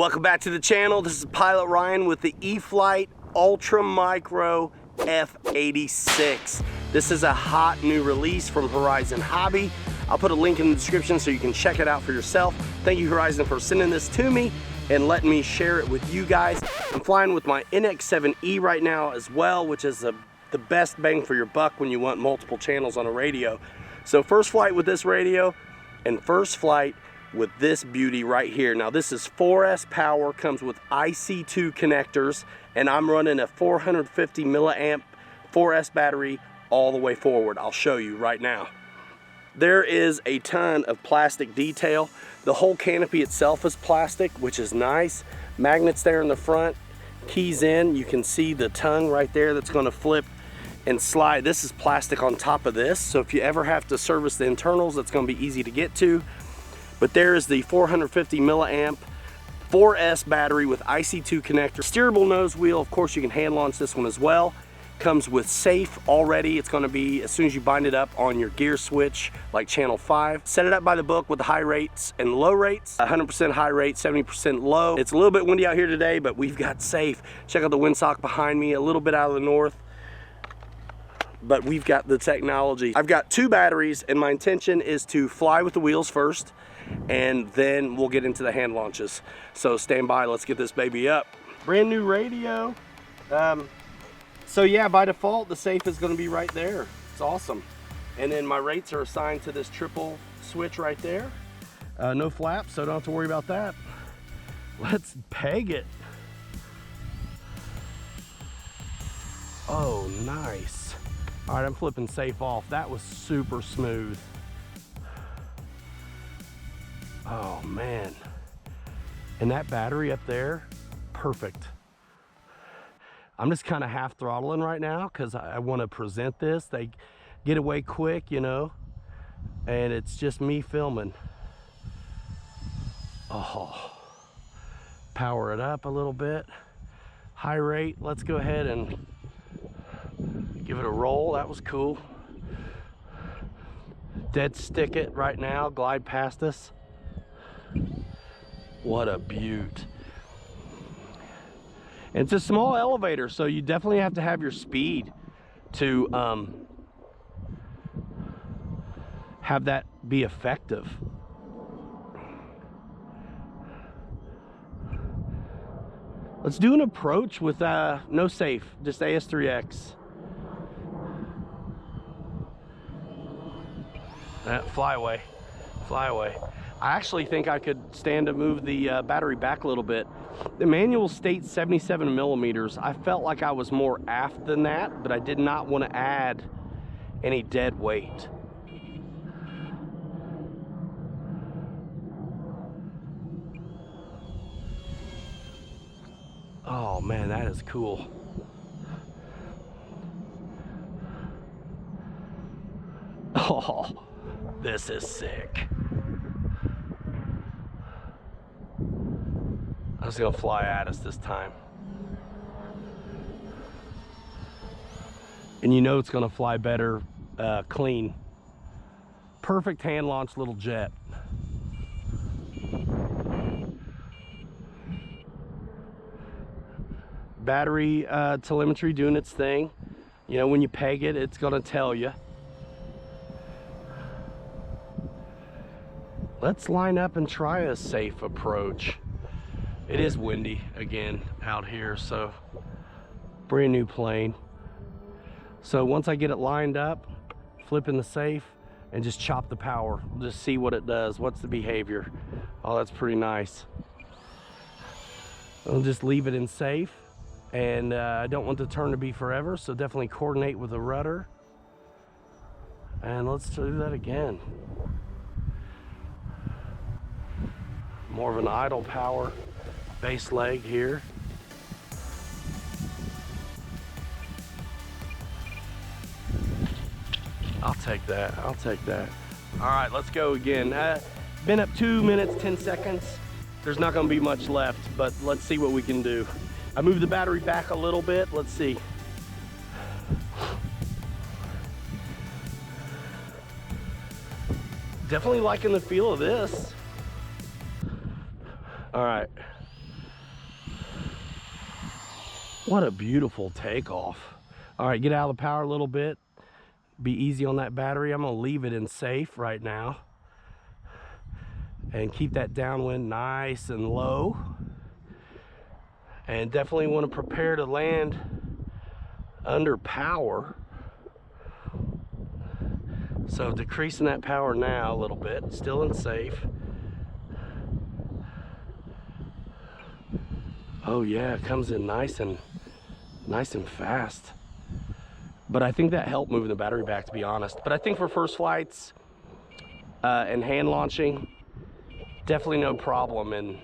Welcome back to the channel. This is Pilot Ryan with the Eflite Ultra Micro F-86. This is a hot new release from Horizon Hobby. I'll put a link in the description so you can check it out for yourself. Thank you, Horizon, for sending this to me and letting me share it with you guys. I'm flying with my NX7E right now as well, which is the best bang for your buck when you want multiple channels on a radio. So first flight with this radio and first flight with this beauty right here. Now this is 4S power, comes with IC2 connectors, and I'm running a 450 milliamp 4S battery all the way forward. I'll show you right now. There is a ton of plastic detail. The whole canopy itself is plastic, which is nice. Magnets there in the front, keys in. You can see the tongue right there that's gonna flip and slide. This is plastic on top of this, so if you ever have to service the internals, it's gonna be easy to get to. But there is the 450 milliamp 4S battery with IC2 connector. Steerable nose wheel, of course you can hand launch this one as well. Comes with safe already. It's gonna be, as soon as you bind it up, on your gear switch, like channel 5. Set it up by the book with the high rates and low rates. 100% high rate, 70% low. It's a little bit windy out here today, but we've got safe. Check out the windsock behind me, a little bit out of the north, but we've got the technology. I've got 2 batteries, and my intention is to fly with the wheels first, and then we'll get into the hand launches. So stand by, let's get this baby up. Brand new radio. So yeah, by default, the safe is gonna be right there. It's awesome. And then my rates are assigned to this triple switch right there. No flaps, so don't have to worry about that. Let's peg it. Oh, nice. All right, I'm flipping safe off. That was super smooth. Oh man. And that battery up there, perfect. I'm just kind of half throttling right now because I want to present this. They get away quick, you know, and it's just me filming. Oh, power it up a little bit. High rate, let's go ahead and give it a roll. That was cool. Dead stick it right now, glide past us. What a beaut. And it's a small elevator, so you definitely have to have your speed to have that be effective. Let's do an approach with no safe, just AS3X. Fly away, fly away. I actually think I could stand to move the battery back a little bit. The manual states 77 millimeters. I felt like I was more aft than that, but I did not want to add any dead weight. Oh man, that is cool. Oh, this is sick. I'm just gonna fly at us this time. And you know it's gonna fly better clean. Perfect hand launch little jet. Battery telemetry doing its thing. You know, when you peg it, it's gonna tell you. Let's line up and try a safe approach. It is windy again out here, so brand new plane. So once I get it lined up, flip in the safe and just chop the power. Just see what it does. What's the behavior? Oh, that's pretty nice. I'll just leave it in safe, and I don't want the turn to be forever, so definitely coordinate with the rudder. And let's do that again. More of an idle power. Base leg here. I'll take that, I'll take that. All right, let's go again. Been up 2 minutes, 10 seconds. There's not gonna be much left, but let's see what we can do. I moved the battery back a little bit, let's see. Definitely liking the feel of this. All right, What a beautiful takeoff. All right, get out of the power a little bit. Be easy on that battery. I'm gonna leave it in safe right now and keep that downwind nice and low. And definitely want to prepare to land under power. So decreasing that power now a little bit, still in safe. Oh yeah, it comes in nice and fast. But I think that helped moving the battery back, to be honest. But I think for first flights and hand launching, definitely no problem in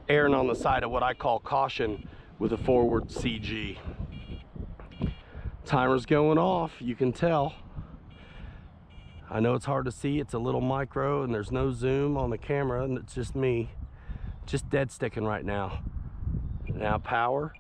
erring on the side of what I call caution with a forward CG. Timer's going off, you can tell. I know it's hard to see, it's a little micro and there's no zoom on the camera, and it's just me. Just dead sticking right now. Now power.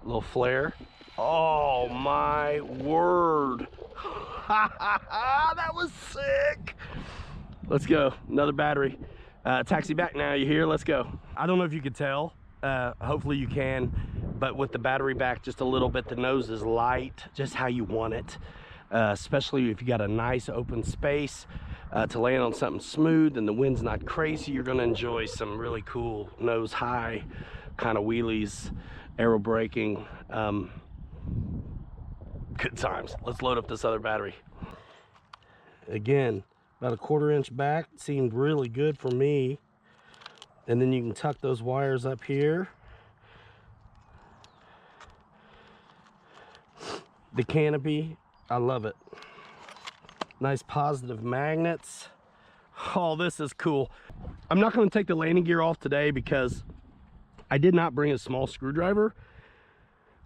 A little flare. Oh my word. That was sick. Let's go, another battery. Taxi back now, you hear? Let's go. I don't know if you could tell, hopefully you can, but with the battery back just a little bit, the nose is light, just how you want it. Especially if you got a nice open space to land on something smooth and the wind's not crazy, you're gonna enjoy some really cool nose high kind of wheelies, aero braking, good times. Let's load up this other battery. Again, about a 1/4 inch back, seemed really good for me. And then you can tuck those wires up here. The canopy, I love it. Nice positive magnets. Oh, this is cool. I'm not going to take the landing gear off today because I did not bring a small screwdriver,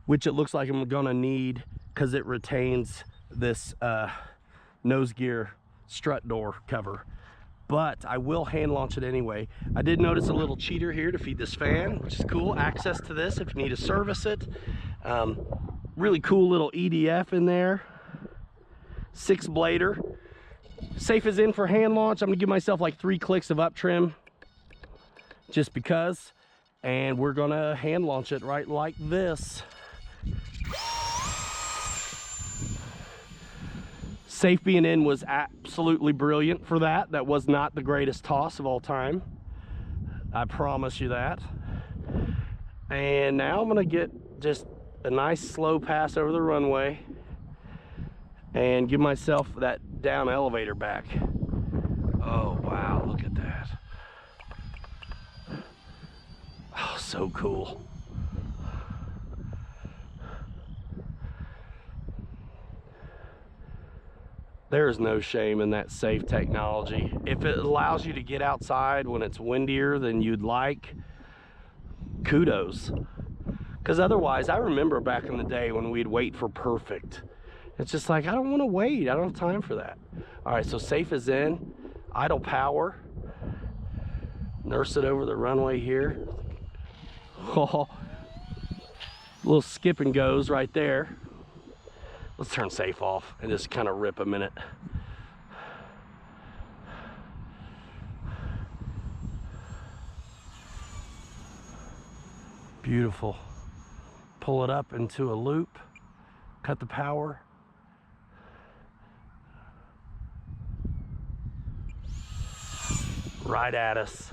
which it looks like I'm going to need because it retains this nose gear strut door cover. But I will hand launch it anyway. I did notice a little cheater here to feed this fan, which is cool. Access to this if you need to service it. Really cool little EDF in there. 6-blader. Safe is in for hand launch. I'm gonna give myself like 3 clicks of up trim just because, and we're gonna hand launch it right like this. Safe being in was absolutely brilliant for that. That was not the greatest toss of all time, I promise you that. And now I'm gonna get just a nice slow pass over the runway and give myself that down elevator back. Oh wow, look at that. Oh, so cool. There is no shame in that safe technology. If it allows you to get outside when it's windier than you'd like, kudos. Because otherwise, I remember back in the day when we'd wait for perfect. It's just like, I don't want to wait. I don't have time for that. All right, so safe is in. Idle power. Nurse it over the runway here. Oh, little skip and goes right there. Let's turn safe off and just kind of rip a minute. Beautiful. Pull it up into a loop, cut the power. Right at us.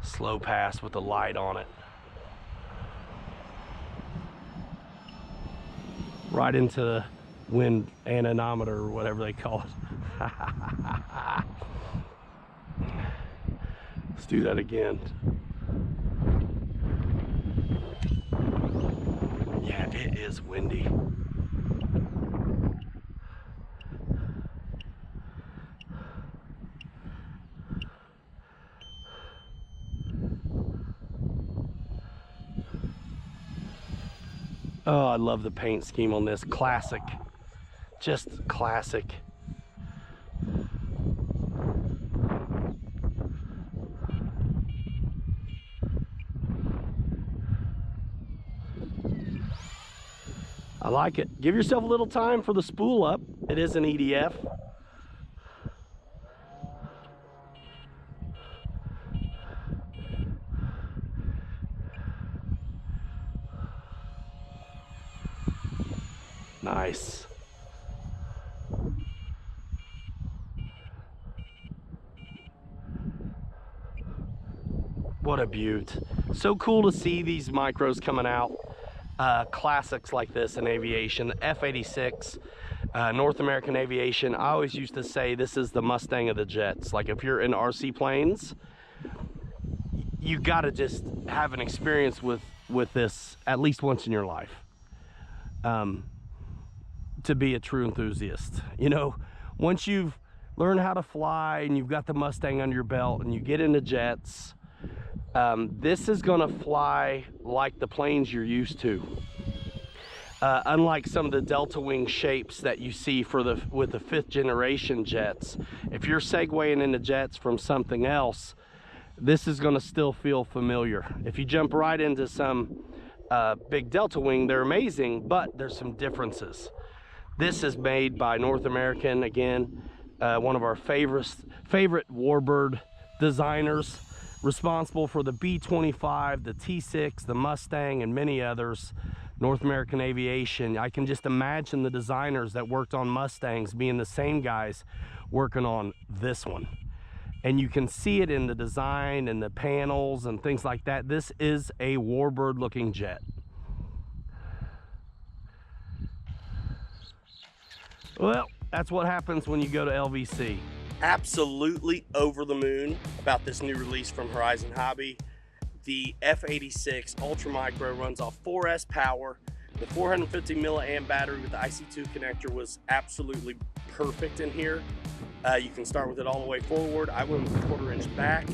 Slow pass with the light on it. Right into the wind anemometer or whatever they call it. Let's do that again. Yeah, it is windy. Oh, I love the paint scheme on this. Classic. Just classic. I like it. Give yourself a little time for the spool up. It is an EDF. Nice. What a beaut. So cool to see these micros coming out. Classics like this in aviation. F-86, North American aviation. I always used to say this is the Mustang of the jets. Like if you're in RC planes, you gotta just have an experience with this at least once in your life to be a true enthusiast. You know, once you've learned how to fly and you've got the Mustang under your belt and you get into jets, this is gonna fly like the planes you're used to. Unlike some of the delta wing shapes that you see with the 5th generation jets, if you're segueing into jets from something else, this is gonna still feel familiar. If you jump right into some big delta wing, they're amazing, but there's some differences. This is made by North American, again, one of our favorite warbird designers, responsible for the B-25, the T-6, the Mustang, and many others. North American Aviation. I can just imagine the designers that worked on Mustangs being the same guys working on this one. And you can see it in the design and the panels and things like that. This is a warbird looking jet. Well, that's what happens when you go to LVC. Absolutely over the moon about this new release from Horizon Hobby. The F-86 Ultra Micro runs off 4S power. The 450 milliamp battery with the IC2 connector was absolutely perfect in here. You can start with it all the way forward. I went with a 1/4 inch back.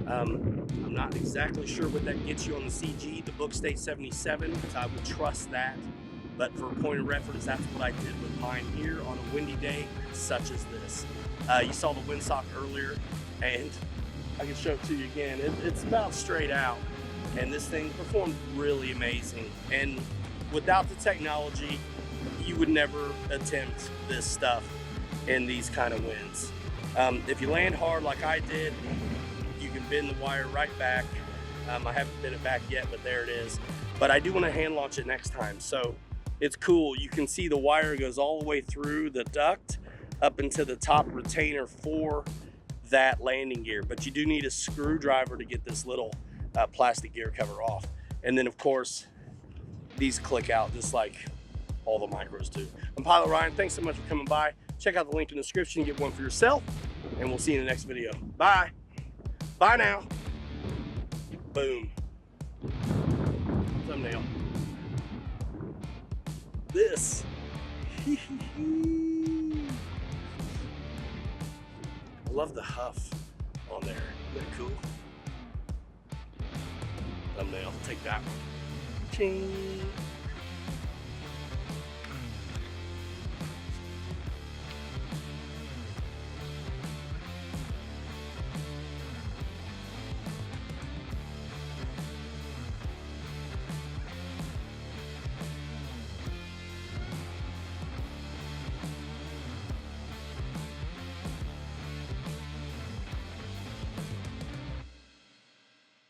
I'm not exactly sure what that gets you on the CG. The book states 77, so I would trust that. But for a point of reference, that's what I did with mine here on a windy day such as this. You saw the windsock earlier, and I can show it to you again. It's about straight out, and this thing performed really amazing. And without the technology, you would never attempt this stuff in these kind of winds. If you land hard like I did, you can bend the wire right back. I haven't bent it back yet, but there it is. But I do want to hand launch it next time. So it's cool. You can see the wire goes all the way through the duct up into the top retainer for that landing gear, but you do need a screwdriver to get this little plastic gear cover off. And then of course, these click out just like all the micros do. I'm Pilot Ryan, thanks so much for coming by. Check out the link in the description, get one for yourself, and we'll see you in the next video. Bye. Bye now. Boom. Thumbnail. This. I love the huff on there. Isn't that cool? Thumbnail. Take that one. Ching.